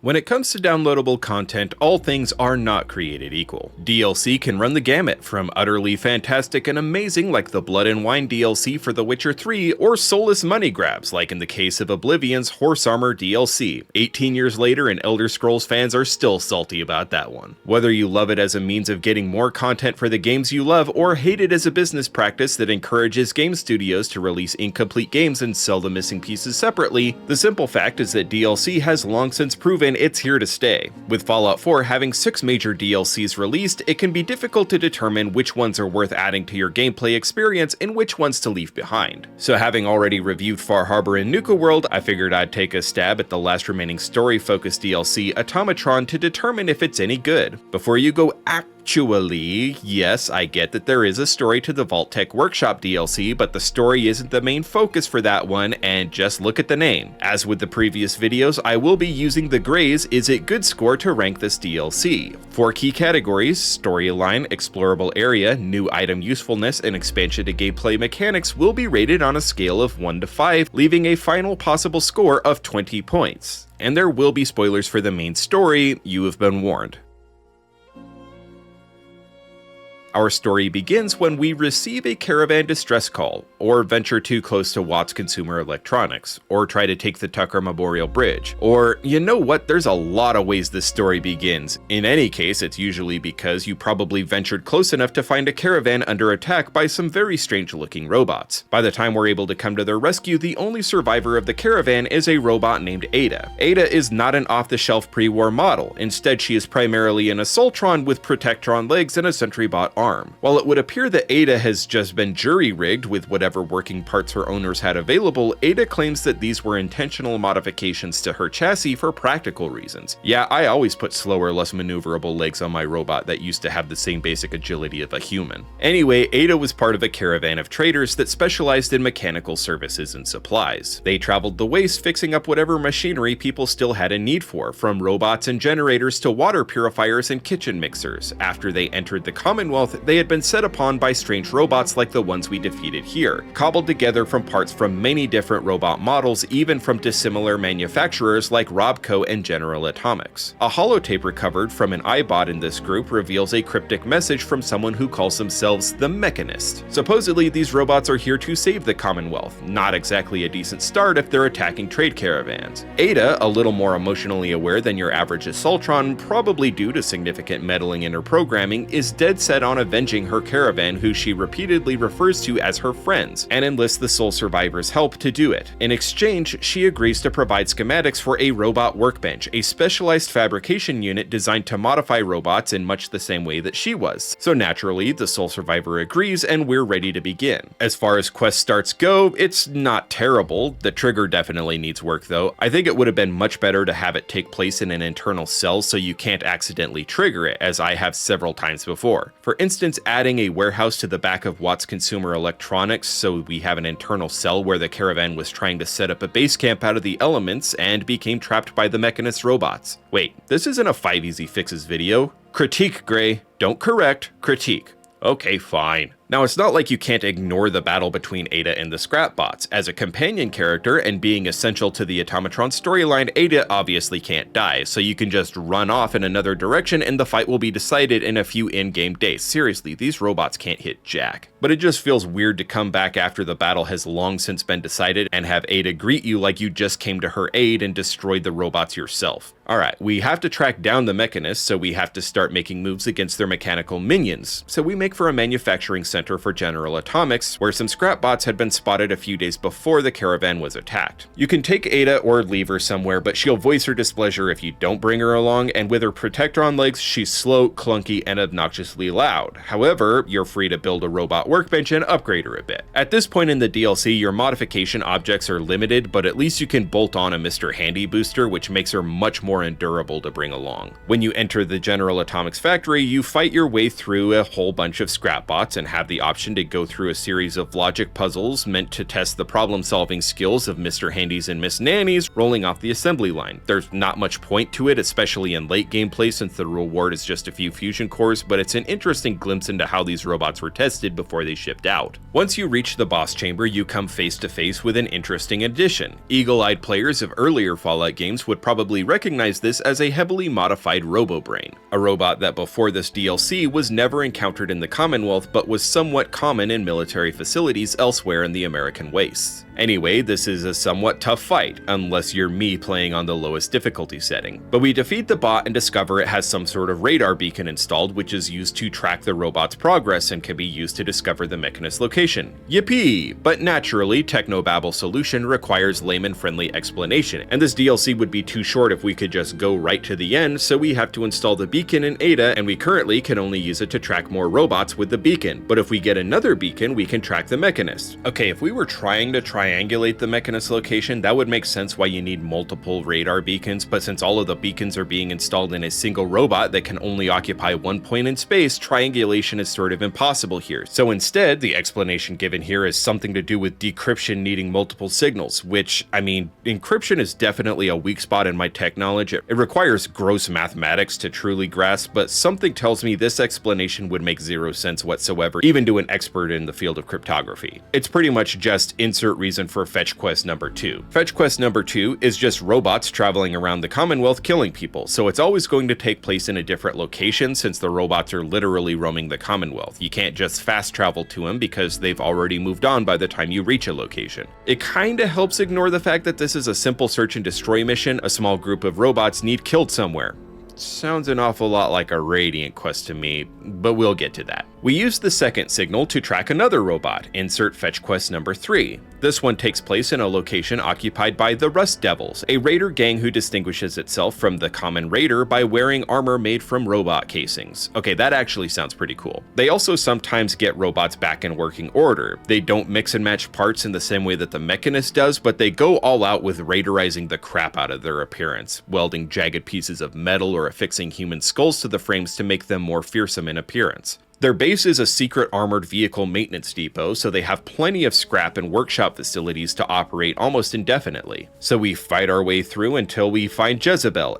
When it comes to downloadable content, all things are not created equal. DLC can run the gamut, from utterly fantastic and amazing like the Blood and Wine DLC for The Witcher 3, or soulless money grabs like in the case of Oblivion's Horse Armor DLC. 18 years later and Elder Scrolls fans are still salty about that one. Whether you love it as a means of getting more content for the games you love, or hate it as a business practice that encourages game studios to release incomplete games and sell the missing pieces separately, the simple fact is that DLC has long since proven it's here to stay. With Fallout 4 having 6 major DLCs released, it can be difficult to determine which ones are worth adding to your gameplay experience and which ones to leave behind. So having already reviewed Far Harbor and Nuka World, I figured I'd take a stab at the last remaining story-focused DLC, Automatron, to determine if it's any good. Before you go Actually, yes, I get that there is a story to the Vault-Tec Workshop DLC, but the story isn't the main focus for that one, and just look at the name. As with the previous videos, I will be using the Gray's Is It Good score to rank this DLC. 4 key categories: storyline, explorable area, new item usefulness, and expansion to gameplay mechanics will be rated on a scale of 1 to 5, leaving a final possible score of 20 points. And there will be spoilers for the main story, you have been warned. Our story begins when we receive a caravan distress call, or venture too close to Watts Consumer Electronics, or try to take the Tucker Memorial Bridge, or you know what, there's a lot of ways this story begins. In any case, it's usually because you probably ventured close enough to find a caravan under attack by some very strange looking robots. By the time we're able to come to their rescue, the only survivor of the caravan is a robot named Ada. Ada is not an off-the-shelf pre-war model, instead she is primarily an Assaultron with Protectron legs and a Sentry-Bot arm. While it would appear that Ada has just been jury-rigged with whatever working parts her owners had available, Ada claims that these were intentional modifications to her chassis for practical reasons. Yeah, I always put slower, less maneuverable legs on my robot that used to have the same basic agility of a human. Anyway, Ada was part of a caravan of traders that specialized in mechanical services and supplies. They traveled the waste fixing up whatever machinery people still had a need for, from robots and generators to water purifiers and kitchen mixers. After they entered the Commonwealth, they had been set upon by strange robots like the ones we defeated here, cobbled together from parts from many different robot models, even from dissimilar manufacturers like Robco and General Atomics. A holotape recovered from an iBot in this group reveals a cryptic message from someone who calls themselves the Mechanist. Supposedly, these robots are here to save the Commonwealth, not exactly a decent start if they're attacking trade caravans. Ada, a little more emotionally aware than your average Assaultron, probably due to significant meddling in her programming, is dead set on avenging her caravan, who she repeatedly refers to as her friends, and enlists the sole survivor's help to do it. In exchange, she agrees to provide schematics for a robot workbench, a specialized fabrication unit designed to modify robots in much the same way that she was. So naturally, the sole survivor agrees, and we're ready to begin. As far as quest starts go, it's not terrible. The trigger definitely needs work though. I think it would have been much better to have it take place in an internal cell so you can't accidentally trigger it, as I have several times before. For instance, adding a warehouse to the back of Watts Consumer Electronics so we have an internal cell where the caravan was trying to set up a base camp out of the elements and became trapped by the Mechanist robots. Wait, this isn't a 5 easy fixes video. Critique, Gray. Don't correct, critique. Okay, fine. Now, it's not like you can't ignore the battle between Ada and the Scrapbots. As a companion character, and being essential to the Automatron storyline, Ada obviously can't die, so you can just run off in another direction and the fight will be decided in a few in-game days. Seriously, these robots can't hit jack. But it just feels weird to come back after the battle has long since been decided and have Ada greet you like you just came to her aid and destroyed the robots yourself. Alright, we have to track down the Mechanists, so we have to start making moves against their mechanical minions. So we make for a manufacturing center for General Atomics, where some Scrapbots had been spotted a few days before the caravan was attacked. You can take Ada or leave her somewhere, but she'll voice her displeasure if you don't bring her along, and with her Protectron legs, she's slow, clunky, and obnoxiously loud. However, you're free to build a robot workbench and upgrade her a bit. At this point in the DLC, your modification objects are limited, but at least you can bolt on a Mr. Handy booster, which makes her much more endurable to bring along. When you enter the General Atomics factory, you fight your way through a whole bunch of Scrapbots and have have the option to go through a series of logic puzzles meant to test the problem-solving skills of Mr. Handies and Miss Nannies rolling off the assembly line. There's not much point to it, especially in late gameplay since the reward is just a few fusion cores, but it's an interesting glimpse into how these robots were tested before they shipped out. Once you reach the boss chamber, you come face to face with an interesting addition. Eagle-eyed players of earlier Fallout games would probably recognize this as a heavily modified RoboBrain, a robot that before this DLC was never encountered in the Commonwealth but was somewhat common in military facilities elsewhere in the American wastes. Anyway, this is a somewhat tough fight, unless you're me playing on the lowest difficulty setting. But we defeat the bot and discover it has some sort of radar beacon installed which is used to track the robot's progress and can be used to discover the Mechanist's location. Yippee! But naturally, Technobabble solution requires layman-friendly explanation, and this DLC would be too short if we could just go right to the end, so we have to install the beacon in Ada, and we currently can only use it to track more robots with the beacon. But if we get another beacon, we can track the Mechanist. Okay, if we were trying to triangulate the Mechanist location, that would make sense why you need multiple radar beacons, but since all of the beacons are being installed in a single robot that can only occupy one point in space, triangulation is sort of impossible here. So instead, the explanation given here is something to do with decryption needing multiple signals, which, I mean, encryption is definitely a weak spot in my tech knowledge. It requires gross mathematics to truly grasp, but something tells me this explanation would make zero sense whatsoever, even to an expert in the field of cryptography. It's pretty much just insert reason for fetch quest number 2. Fetch quest number 2 is just robots traveling around the Commonwealth killing people, so it's always going to take place in a different location since the robots are literally roaming the Commonwealth. You can't just fast travel to them because they've already moved on by the time you reach a location. It kinda helps ignore the fact that this is a simple search and destroy mission a small group of robots need killed somewhere. Sounds an awful lot like a Radiant quest to me, but we'll get to that. We use the second signal to track another robot, insert fetch quest number 3. This one takes place in a location occupied by the Rust Devils, a raider gang who distinguishes itself from the common raider by wearing armor made from robot casings. Okay, that actually sounds pretty cool. They also sometimes get robots back in working order. They don't mix and match parts in the same way that the Mechanist does, but they go all out with raiderizing the crap out of their appearance, welding jagged pieces of metal or affixing human skulls to the frames to make them more fearsome in appearance. Their base is a secret armored vehicle maintenance depot, so they have plenty of scrap and workshop facilities to operate almost indefinitely. So we fight our way through until we find Jezebel,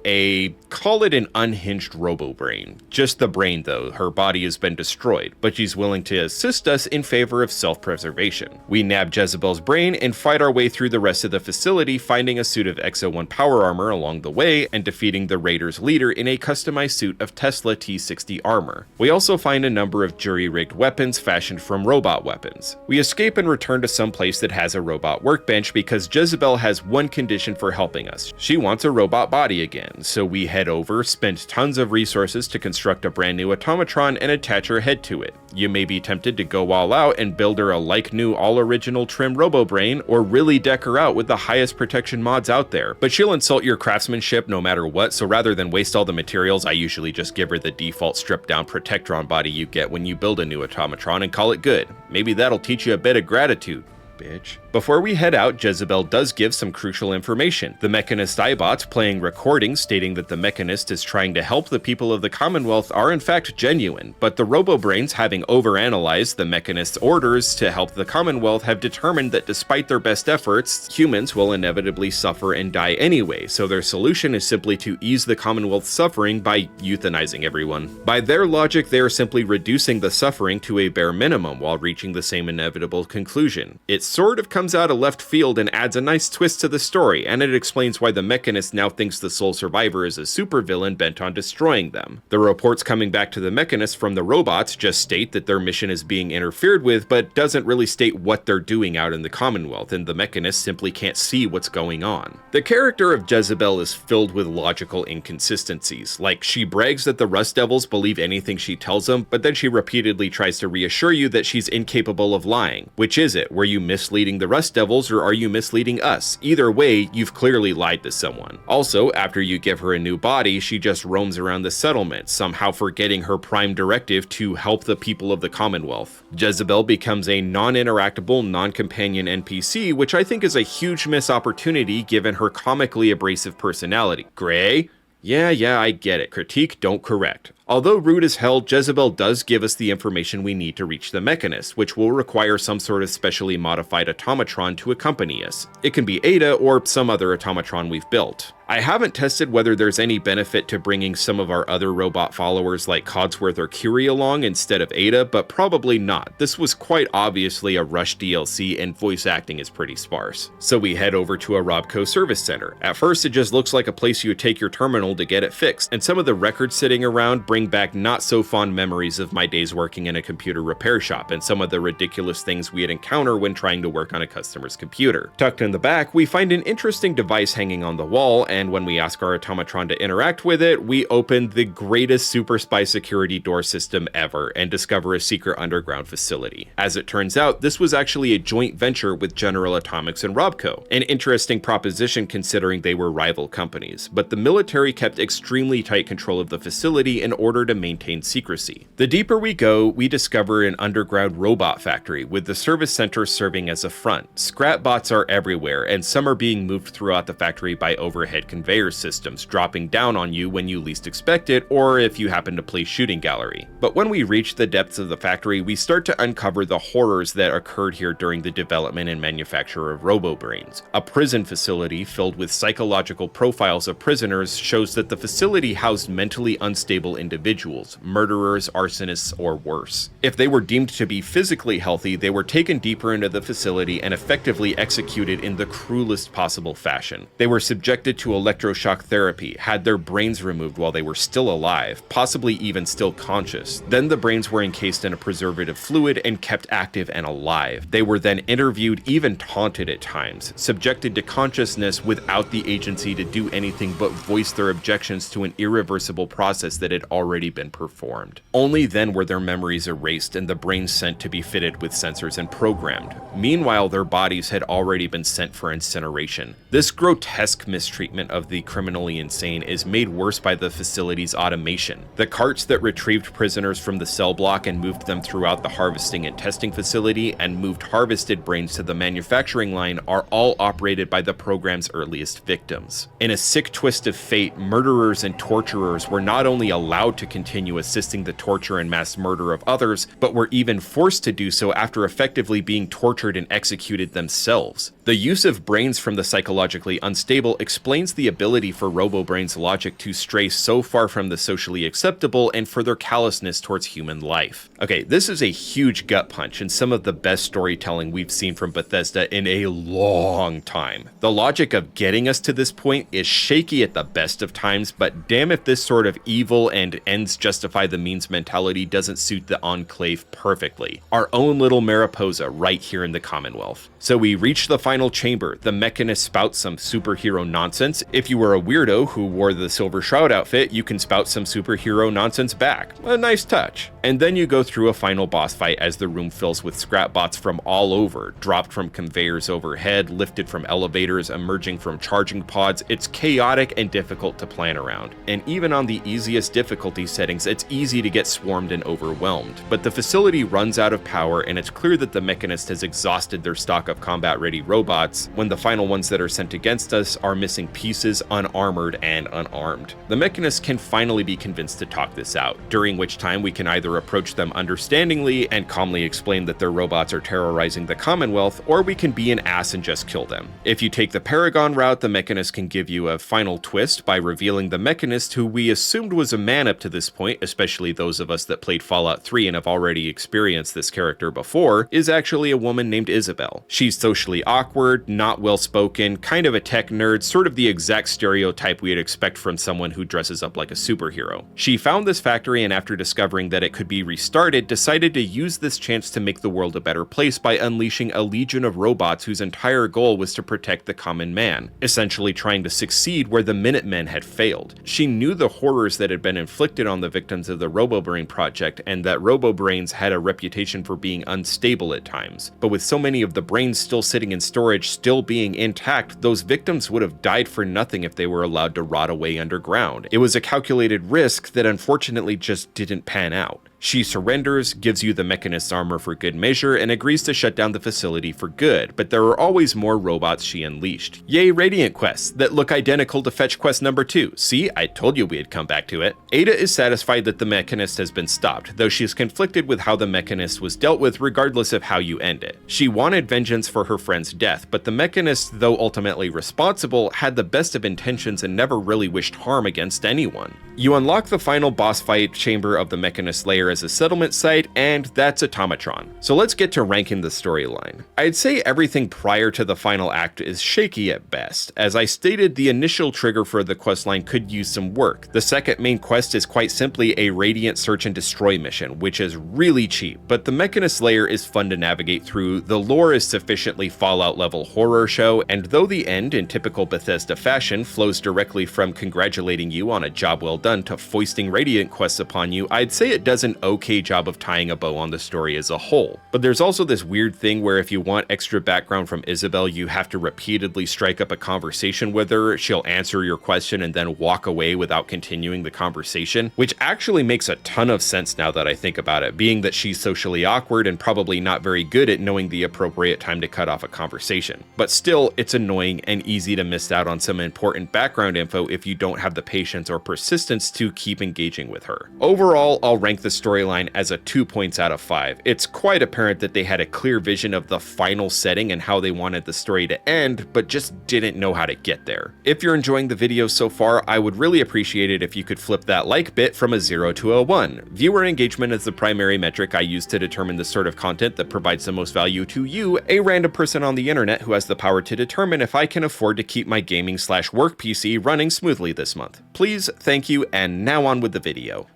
call it an unhinged RoboBrain. Just the brain though, her body has been destroyed, but she's willing to assist us in favor of self-preservation. We nab Jezebel's brain and fight our way through the rest of the facility, finding a suit of Exo-1 power armor along the way and defeating the Raiders' leader in a customized suit of Tesla T-60 armor. We also find a number of jury-rigged weapons fashioned from robot weapons. We escape and return to some place that has a robot workbench because Jezebel has one condition for helping us. She wants a robot body again, so we head over, spend tons of resources to construct a brand new Automatron and attach her head to it. You may be tempted to go all out and build her a like-new all-original trim RoboBrain, or really deck her out with the highest protection mods out there, but she'll insult your craftsmanship no matter what, so rather than waste all the materials, I usually just give her the default stripped-down Protectron body you get when you build a new Automatron and call it good. Maybe that'll teach you a bit of gratitude, bitch. Before we head out, Jezebel does give some crucial information. The Mechanist iBots playing recordings stating that the Mechanist is trying to help the people of the Commonwealth are in fact genuine, but the RoboBrains, having overanalyzed the Mechanist's orders to help the Commonwealth, have determined that despite their best efforts, humans will inevitably suffer and die anyway, so their solution is simply to ease the Commonwealth's suffering by euthanizing everyone. By their logic, they are simply reducing the suffering to a bare minimum while reaching the same inevitable conclusion. It sort of comes out of left field and adds a nice twist to the story, and it explains why the Mechanist now thinks the sole survivor is a supervillain bent on destroying them. The reports coming back to the Mechanist from the robots just state that their mission is being interfered with, but doesn't really state what they're doing out in the Commonwealth, and the Mechanist simply can't see what's going on. The character of Jezebel is filled with logical inconsistencies, like she brags that the Rust Devils believe anything she tells them, but then she repeatedly tries to reassure you that she's incapable of lying. Which is it? Were you misleading the Rust Devils, or are you misleading us? Either way, you've clearly lied to someone. Also, after you give her a new body, she just roams around the settlement, somehow forgetting her prime directive to help the people of the Commonwealth. Jezebel becomes a non-interactable, non-companion NPC, which I think is a huge missed opportunity given her comically abrasive personality. Gray? Yeah, I get it. Critique, don't correct. Although rude as hell, Jezebel does give us the information we need to reach the Mechanist, which will require some sort of specially modified automatron to accompany us. It can be Ada or some other automatron we've built. I haven't tested whether there's any benefit to bringing some of our other robot followers like Codsworth or Curie along instead of Ada, but probably not. This was quite obviously a Rush DLC and voice acting is pretty sparse. So we head over to a Robco service center. At first it just looks like a place you would take your terminal to get it fixed, and some of the records sitting around bring back not so fond memories of my days working in a computer repair shop and some of the ridiculous things we'd encounter when trying to work on a customer's computer. Tucked in the back, we find an interesting device hanging on the wall, and when we ask our automatron to interact with it, we open the greatest super spy security door system ever and discover a secret underground facility. As it turns out, this was actually a joint venture with General Atomics and Robco, an interesting proposition considering they were rival companies, but the military kept extremely tight control of the facility in order to maintain secrecy. The deeper we go, we discover an underground robot factory with the service center serving as a front. Scrap bots are everywhere, and some are being moved throughout the factory by overhead conveyor systems, dropping down on you when you least expect it, or if you happen to play shooting gallery. But when we reach the depths of the factory, we start to uncover the horrors that occurred here during the development and manufacture of RoboBrains. A prison facility filled with psychological profiles of prisoners shows that the facility housed mentally unstable individuals, murderers, arsonists, or worse. If they were deemed to be physically healthy, they were taken deeper into the facility and effectively executed in the cruelest possible fashion. They were subjected to electroshock therapy, had their brains removed while they were still alive, possibly even still conscious. Then the brains were encased in a preservative fluid and kept active and alive. They were then interviewed, even taunted at times, subjected to consciousness without the agency to do anything but voice their objections to an irreversible process that had already been performed. Only then were their memories erased and the brains sent to be fitted with sensors and programmed. Meanwhile, their bodies had already been sent for incineration. This grotesque mistreatment of the criminally insane is made worse by the facility's automation. The carts that retrieved prisoners from the cell block and moved them throughout the harvesting and testing facility and moved harvested brains to the manufacturing line are all operated by the program's earliest victims. In a sick twist of fate, murderers and torturers were not only allowed to continue assisting the torture and mass murder of others, but were even forced to do so after effectively being tortured and executed themselves. The use of brains from the psychologically unstable explains the ability for RoboBrain's logic to stray so far from the socially acceptable and for their callousness towards human life. Okay, this is a huge gut punch and some of the best storytelling we've seen from Bethesda in a long time. The logic of getting us to this point is shaky at the best of times, but damn if this sort of evil and ends justify the means mentality doesn't suit the Enclave perfectly. Our own little Mariposa right here in the Commonwealth. So we reach the final chamber. The Mechanist spouts some superhero nonsense. If you were a weirdo who wore the Silver Shroud outfit, you can spout some superhero nonsense back. A nice touch. And then you go through a final boss fight as the room fills with scrap bots from all over, dropped from conveyors overhead, lifted from elevators, emerging from charging pods. It's chaotic and difficult to plan around. And even on the easiest difficulty settings, it's easy to get swarmed and overwhelmed. But the facility runs out of power, and it's clear that the Mechanist has exhausted their stock of combat-ready robots when the final ones that are sent against us are missing pieces, unarmored, and unarmed. The Mechanist can finally be convinced to talk this out, during which time we can either approach them understandingly and calmly explain that their robots are terrorizing the Commonwealth, or we can be an ass and just kill them. If you take the Paragon route, the Mechanist can give you a final twist by revealing the Mechanist, who we assumed was a man up to this point, especially those of us that played Fallout 3 and have already experienced this character before, is actually a woman named Isabel. She's socially awkward, not well-spoken, kind of a tech nerd, sort of the exact stereotype we'd expect from someone who dresses up like a superhero. She found this factory, and after discovering that it could be restarted, decided to use this chance to make the world a better place by unleashing a legion of robots whose entire goal was to protect the common man, essentially trying to succeed where the Minutemen had failed. She knew the horrors that had been inflicted on the victims of the RoboBrain project, and that RoboBrains had a reputation for being unstable at times. But with so many of the brains still sitting in storage, still being intact, those victims would have died for nothing if they were allowed to rot away underground. It was a calculated risk that unfortunately just didn't pan out. She surrenders, gives you the Mechanist's armor for good measure, and agrees to shut down the facility for good, but there are always more robots she unleashed. Yay, Radiant quests that look identical to fetch quest number 2. See, I told you we'd come back to it. Ada is satisfied that the Mechanist has been stopped, though she's conflicted with how the Mechanist was dealt with regardless of how you end it. She wanted vengeance for her friend's death, but the Mechanist, though ultimately responsible, had the best of intentions and never really wished harm against anyone. You unlock the final boss fight chamber of the Mechanist lair as a settlement site, and that's Automatron. So let's get to ranking the storyline. I'd say everything prior to the final act is shaky at best. As I stated, the initial trigger for the questline could use some work. The second main quest is quite simply a Radiant search and destroy mission, which is really cheap, but the Mechanist lair is fun to navigate through, the lore is sufficiently Fallout level horror show, and though the end, in typical Bethesda fashion, flows directly from congratulating you on a job well done to foisting Radiant quests upon you, I'd say it does an okay job of tying a bow on the story as a whole. But there's also this weird thing where if you want extra background from Isabel, you have to repeatedly strike up a conversation with her, she'll answer your question and then walk away without continuing the conversation, which actually makes a ton of sense now that I think about it, being that she's socially awkward and probably not very good at knowing the appropriate time to cut off a conversation. But still, it's annoying and easy to miss out on some important background info if you don't have the patience or persistence to keep engaging with her. Overall, I'll rank the storyline as a 2 points out of 5. It's quite apparent that they had a clear vision of the final setting and how they wanted the story to end, but just didn't know how to get there. If you're enjoying the video so far, I would really appreciate it if you could flip that like bit from a 0 to a 1. Viewer engagement is the primary metric I use to determine the sort of content that provides the most value to you, a random person on the internet who has the power to determine if I can afford to keep my gaming/work PC running smoothly this month. Please, thank you, and now on with the video.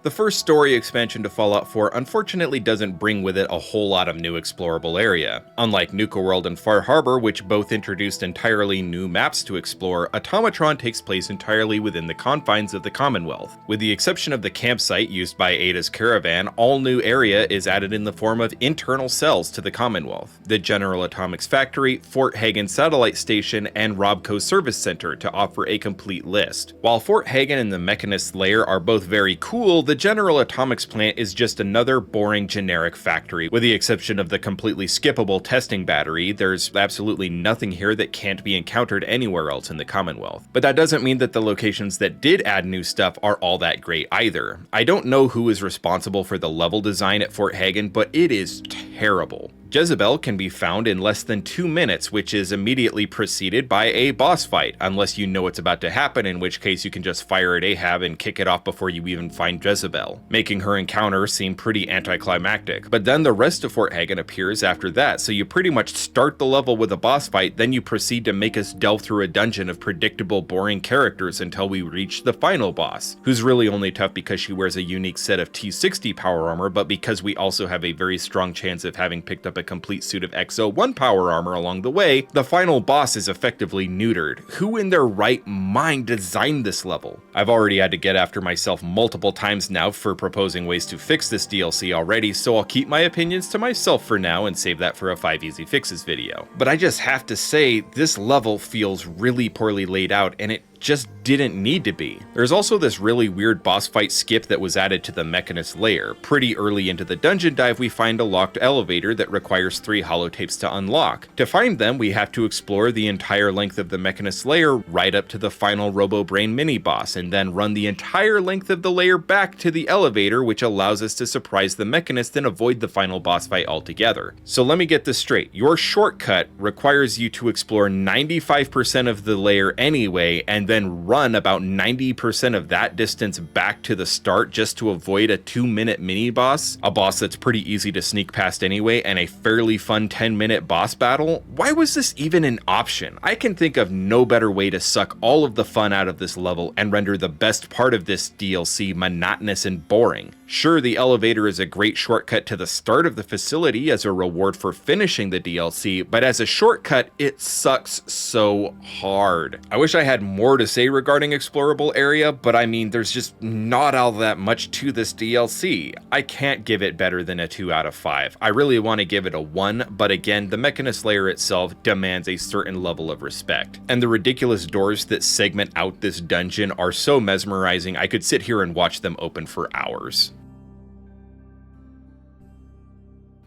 The first story expansion to Fallout 4 unfortunately doesn't bring with it a whole lot of new explorable area. Unlike Nuka World and Far Harbor, which both introduced entirely new maps to explore, Automatron takes place entirely within the confines of the Commonwealth. With the exception of the campsite used by Ada's caravan, all new area is added in the form of internal cells to the Commonwealth: the General Atomics Factory, Fort Hagen Satellite Station, and Robco Service Center, to offer a complete list. While Fort Hagen and the Mechanist lair are both very cool, the General Atomics plant is just another boring generic factory. With the exception of the completely skippable testing battery, there's absolutely nothing here that can't be encountered anywhere else in the Commonwealth. But that doesn't mean that the locations that did add new stuff are all that great either. I don't know who is responsible for the level design at Fort Hagen, but it is terrible. Jezebel can be found in less than 2 minutes, which is immediately preceded by a boss fight, unless you know what's about to happen, in which case you can just fire at Ahab and kick it off before you even find Jezebel, making her encounter seem pretty anticlimactic. But then the rest of Fort Hagen appears after that, so you pretty much start the level with a boss fight, then you proceed to make us delve through a dungeon of predictable, boring characters until we reach the final boss, who's really only tough because she wears a unique set of T60 power armor, but because we also have a very strong chance of having picked up a complete suit of XO1 power armor along the way, the final boss is effectively neutered. Who in their right mind designed this level? I've already had to get after myself multiple times now for proposing ways to fix this DLC already, so I'll keep my opinions to myself for now and save that for a 5 easy fixes video. But I just have to say, this level feels really poorly laid out, and it just didn't need to be. There's also this really weird boss fight skip that was added to the Mechanist lair. Pretty early into the dungeon dive, we find a locked elevator that requires 3 holotapes to unlock. To find them, we have to explore the entire length of the Mechanist lair right up to the final Robo-Brain mini-boss, and then run the entire length of the lair back to the elevator, which allows us to surprise the Mechanist and avoid the final boss fight altogether. So let me get this straight. Your shortcut requires you to explore 95% of the lair anyway, and then run about 90% of that distance back to the start just to avoid a 2-minute mini boss, a boss that's pretty easy to sneak past anyway, and a fairly fun 10-minute boss battle. Why was this even an option? I can think of no better way to suck all of the fun out of this level and render the best part of this DLC monotonous and boring. Sure, the elevator is a great shortcut to the start of the facility as a reward for finishing the DLC, but as a shortcut, it sucks so hard. I wish I had more to to say regarding explorable area, but I mean, there's just not all that much to this DLC. I can't give it better than a 2 out of 5. I really want to give it a 1, but again, the Mechanist layer itself demands a certain level of respect. And the ridiculous doors that segment out this dungeon are so mesmerizing, I could sit here and watch them open for hours.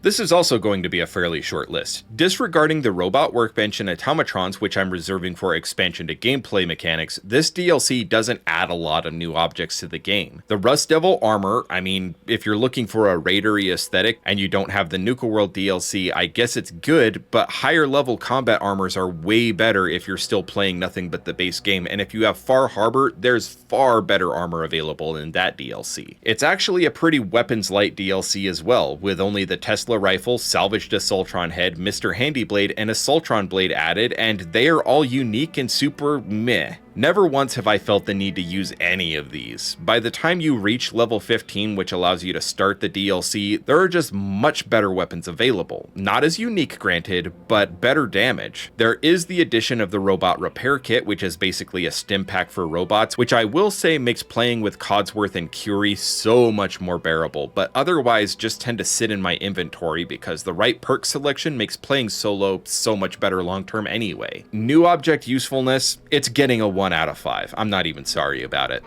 This is also going to be a fairly short list. Disregarding the robot workbench and automatrons, which I'm reserving for expansion to gameplay mechanics, this DLC doesn't add a lot of new objects to the game. The Rust Devil armor, I mean, if you're looking for a raidery aesthetic and you don't have the Nuka World DLC, I guess it's good, but higher level combat armors are way better if you're still playing nothing but the base game, and if you have Far Harbor, there's far better armor available in that DLC. It's actually a pretty weapons light DLC as well, with only the Tesla rifle, salvaged Assaultron head, Mr. Handy Blade, and Assaultron blade added, and they are all unique and super meh. Never once have I felt the need to use any of these. By the time you reach level 15, which allows you to start the DLC, there are just much better weapons available. Not as unique, granted, but better damage. There is the addition of the Robot Repair Kit, which is basically a stim pack for robots, which I will say makes playing with Codsworth and Curie so much more bearable, but otherwise just tend to sit in my inventory because the right perk selection makes playing solo so much better long term anyway. New object usefulness, it's getting a 1 out of 5. I'm not even sorry about it.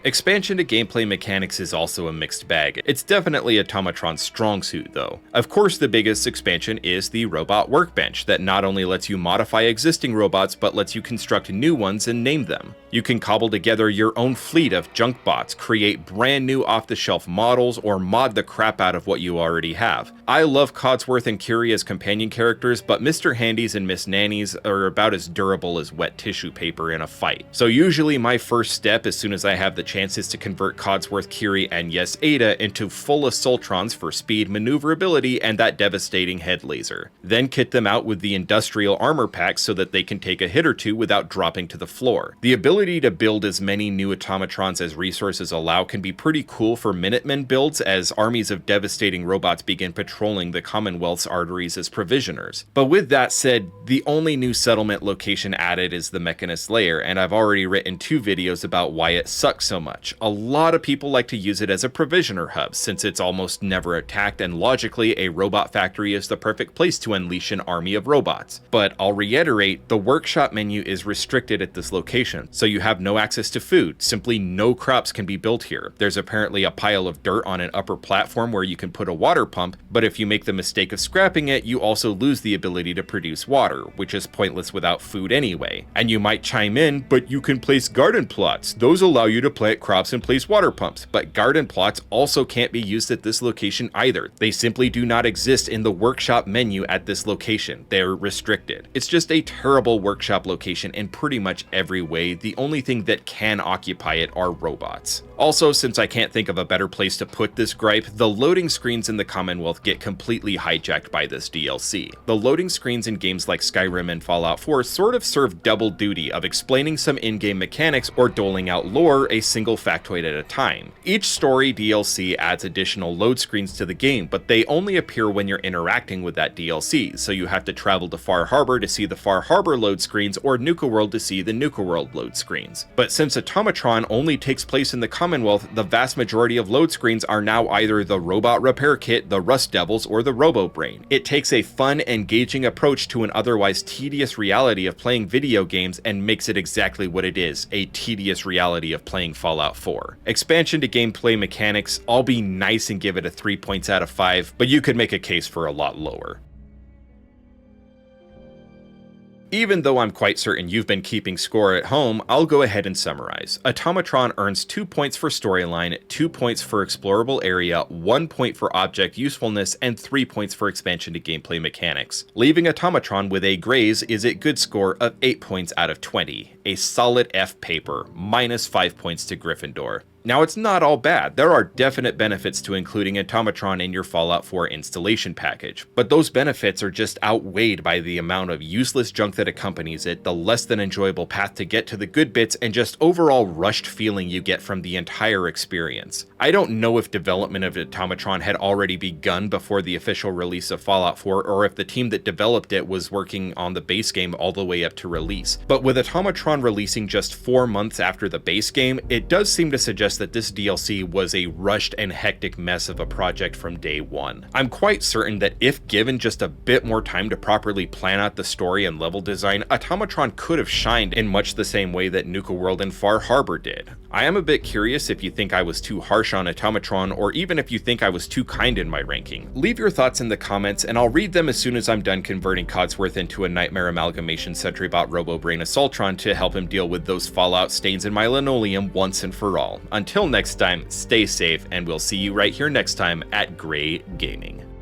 Expansion to gameplay mechanics is also a mixed bag. It's definitely Automatron's strong suit though. Of course, the biggest expansion is the Robot Workbench that not only lets you modify existing robots, but lets you construct new ones and name them. You can cobble together your own fleet of junk bots, create brand new off-the-shelf models, or mod the crap out of what you already have. I love Codsworth and Curie as companion characters, but Mr. Handies and Miss Nannies are about as durable as wet tissue paper in a fight. So usually my first step as soon as I have the chance is to convert Codsworth, Curie, and yes, Ada into full Assaultrons for speed, maneuverability, and that devastating head laser. Then kit them out with the industrial armor packs so that they can take a hit or two without dropping to the floor. The ability to build as many new Automatrons as resources allow can be pretty cool for Minutemen builds as armies of devastating robots begin patrolling the Commonwealth's arteries as provisioners. But with that said, the only new settlement location added is the Mechanist layer, and I've already written 2 videos about why it sucks so much. A lot of people like to use it as a provisioner hub since it's almost never attacked, and logically a robot factory is the perfect place to unleash an army of robots. But I'll reiterate, the workshop menu is restricted at this location, so you have no access to food. Simply no crops can be built here. There's apparently a pile of dirt on an upper platform where you can put a water pump, but if you make the mistake of scrapping it, you also lose the ability to produce water, which is pointless without food anyway. And you might chime in, but you can place garden plots. Those allow you to plant crops and place water pumps, but garden plots also can't be used at this location either. They simply do not exist in the workshop menu at this location. They're restricted. It's just a terrible workshop location in pretty much every way. The only thing that can occupy it are robots. Also, since I can't think of a better place to put this gripe, the loading screens in the Commonwealth get completely hijacked by this DLC. The loading screens in games like Skyrim and Fallout 4 sort of serve double duty of explaining some in-game mechanics or doling out lore a single factoid at a time. Each story DLC adds additional load screens to the game, but they only appear when you're interacting with that DLC, so you have to travel to Far Harbor to see the Far Harbor load screens or Nuka World to see the Nuka World load screens. But since Automatron only takes place in the Commonwealth, the vast majority of load screens are now either the Robot Repair Kit, the Rust Devils, or the Robo Brain. It takes a fun, engaging approach to an otherwise tedious reality of playing video games and makes it exactly what it is, a tedious reality of playing Fallout 4. Expansion to gameplay mechanics, I'll be nice and give it a 3 points out of 5, but you could make a case for a lot lower. Even though I'm quite certain you've been keeping score at home, I'll go ahead and summarize. Automatron earns 2 points for storyline, 2 points for explorable area, 1 point for object usefulness, and 3 points for expansion to gameplay mechanics. Leaving Automatron with a Grays is a good score of 8 points out of 20. A solid F paper, minus 5 points to Gryffindor. Now, it's not all bad. There are definite benefits to including Automatron in your Fallout 4 installation package, but those benefits are just outweighed by the amount of useless junk that accompanies it, the less than enjoyable path to get to the good bits, and just overall rushed feeling you get from the entire experience. I don't know if development of Automatron had already begun before the official release of Fallout 4, or if the team that developed it was working on the base game all the way up to release, but with Automatron releasing just 4 months after the base game, it does seem to suggest that this DLC was a rushed and hectic mess of a project from day one. I'm quite certain that if given just a bit more time to properly plan out the story and level design, Automatron could have shined in much the same way that Nuka World and Far Harbor did. I am a bit curious if you think I was too harsh on Automatron, or even if you think I was too kind in my ranking. Leave your thoughts in the comments and I'll read them as soon as I'm done converting Codsworth into a Nightmare Amalgamation Sentrybot RoboBrain Assaultron to help him deal with those Fallout stains in my linoleum once and for all. Until next time, stay safe, and we'll see you right here next time at Gray Gaming.